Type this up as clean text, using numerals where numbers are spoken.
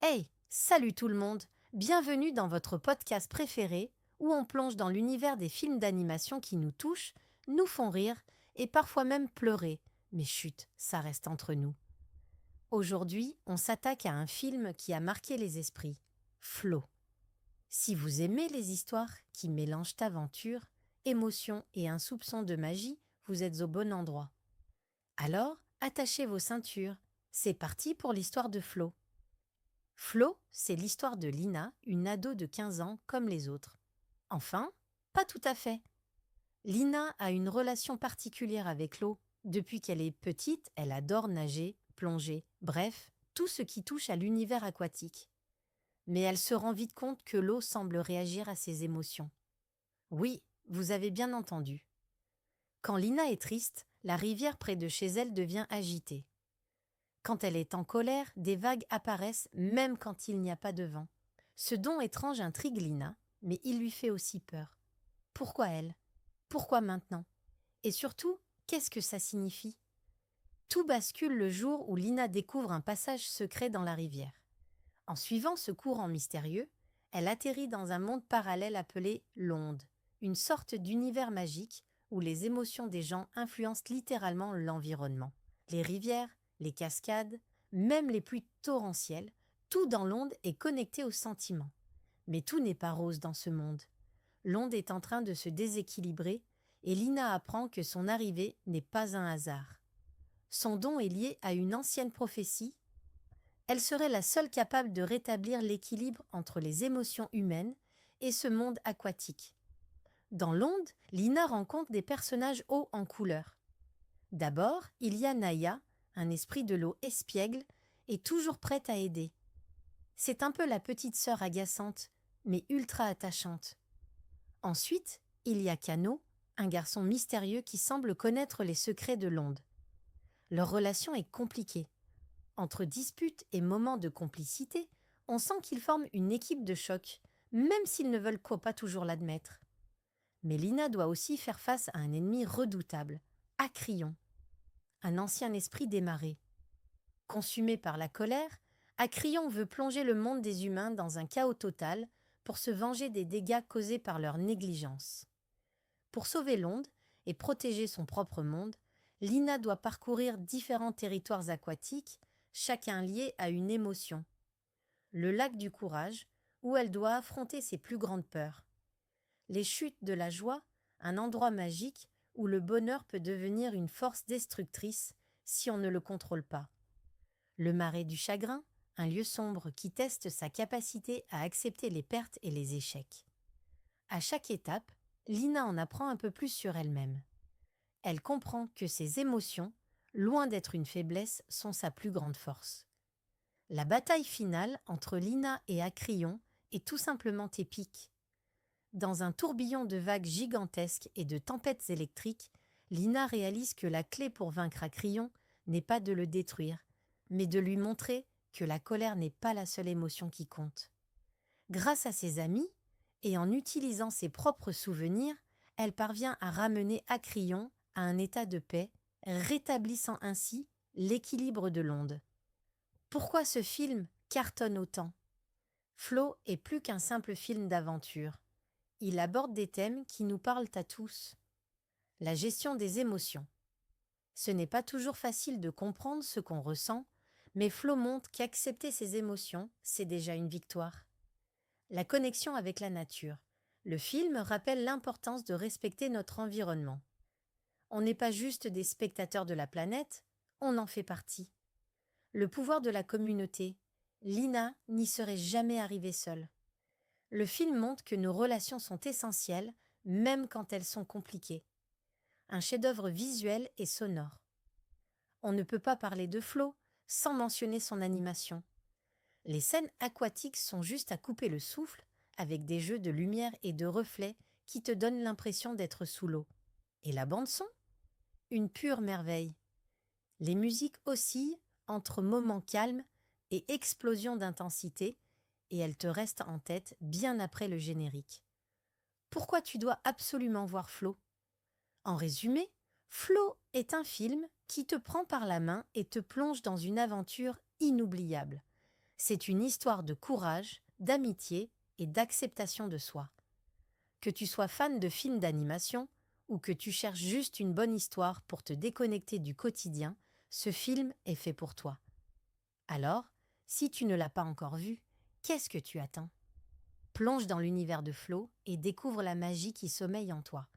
Hey, salut tout le monde! Bienvenue dans votre podcast préféré où on plonge dans l'univers des films d'animation qui nous touchent, nous font rire et parfois même pleurer. Mais chut, ça reste entre nous. Aujourd'hui, on s'attaque à un film qui a marqué les esprits, Flow. Si vous aimez les histoires qui mélangent aventure, émotion et un soupçon de magie, vous êtes au bon endroit. Alors, attachez vos ceintures. C'est parti pour l'histoire de Flo. Flo, c'est l'histoire de Lina, une ado de 15 ans comme les autres. Enfin, pas tout à fait. Lina a une relation particulière avec l'eau. Depuis qu'elle est petite, elle adore nager, plonger, bref, tout ce qui touche à l'univers aquatique. Mais elle se rend vite compte que l'eau semble réagir à ses émotions. Oui, vous avez bien entendu. Quand Lina est triste, la rivière près de chez elle devient agitée. Quand elle est en colère, des vagues apparaissent même quand il n'y a pas de vent. Ce don étrange intrigue Lina, mais il lui fait aussi peur. Pourquoi elle? Pourquoi maintenant? Et surtout, qu'est-ce que ça signifie? Tout bascule le jour où Lina découvre un passage secret dans la rivière. En suivant ce courant mystérieux, elle atterrit dans un monde parallèle appelé l'onde, une sorte d'univers magique où les émotions des gens influencent littéralement l'environnement. Les rivières, les cascades, même les pluies torrentielles, tout dans l'onde est connecté aux sentiments. Mais tout n'est pas rose dans ce monde. L'onde est en train de se déséquilibrer et Lina apprend que son arrivée n'est pas un hasard. Son don est lié à une ancienne prophétie. Elle serait la seule capable de rétablir l'équilibre entre les émotions humaines et ce monde aquatique. Dans l'onde, Lina rencontre des personnages hauts en couleur. D'abord, il y a Naya, un esprit de l'eau espiègle et toujours prête à aider. C'est un peu la petite sœur agaçante, mais ultra attachante. Ensuite, il y a Kano, un garçon mystérieux qui semble connaître les secrets de l'onde. Leur relation est compliquée. Entre disputes et moments de complicité, on sent qu'ils forment une équipe de choc, même s'ils ne veulent pas toujours l'admettre. Mais Lina doit aussi faire face à un ennemi redoutable, Acrion, un ancien esprit des marées. Consumé par la colère, Acrion veut plonger le monde des humains dans un chaos total pour se venger des dégâts causés par leur négligence. Pour sauver l'onde et protéger son propre monde, Lina doit parcourir différents territoires aquatiques, chacun lié à une émotion. Le lac du courage, où elle doit affronter ses plus grandes peurs. Les chutes de la joie, un endroit magique où le bonheur peut devenir une force destructrice si on ne le contrôle pas. Le marais du chagrin, un lieu sombre qui teste sa capacité à accepter les pertes et les échecs. À chaque étape, Lina en apprend un peu plus sur elle-même. Elle comprend que ses émotions, loin d'être une faiblesse, sont sa plus grande force. La bataille finale entre Lina et Acrion est tout simplement épique. Dans un tourbillon de vagues gigantesques et de tempêtes électriques, Lina réalise que la clé pour vaincre Acrion n'est pas de le détruire, mais de lui montrer que la colère n'est pas la seule émotion qui compte. Grâce à ses amis, et en utilisant ses propres souvenirs, elle parvient à ramener Acrion à un état de paix, rétablissant ainsi l'équilibre de l'onde. Pourquoi ce film cartonne autant? Flow est plus qu'un simple film d'aventure. Il aborde des thèmes qui nous parlent à tous. La gestion des émotions. Ce n'est pas toujours facile de comprendre ce qu'on ressent, mais Flo montre qu'accepter ses émotions, c'est déjà une victoire. La connexion avec la nature. Le film rappelle l'importance de respecter notre environnement. On n'est pas juste des spectateurs de la planète, on en fait partie. Le pouvoir de la communauté. Lina n'y serait jamais arrivée seule. Le film montre que nos relations sont essentielles, même quand elles sont compliquées. Un chef-d'œuvre visuel et sonore. On ne peut pas parler de Flo sans mentionner son animation. Les scènes aquatiques sont juste à couper le souffle, avec des jeux de lumière et de reflets qui te donnent l'impression d'être sous l'eau. Et la bande-son? Une pure merveille. Les musiques oscillent entre moments calmes et explosions d'intensité, et elles te restent en tête bien après le générique. Pourquoi tu dois absolument voir Flo? En résumé, Flo est un film qui te prend par la main et te plonge dans une aventure inoubliable. C'est une histoire de courage, d'amitié et d'acceptation de soi. Que tu sois fan de films d'animation ou que tu cherches juste une bonne histoire pour te déconnecter du quotidien, ce film est fait pour toi. Alors, si tu ne l'as pas encore vu, qu'est-ce que tu attends? Plonge dans l'univers de Flo et découvre la magie qui sommeille en toi.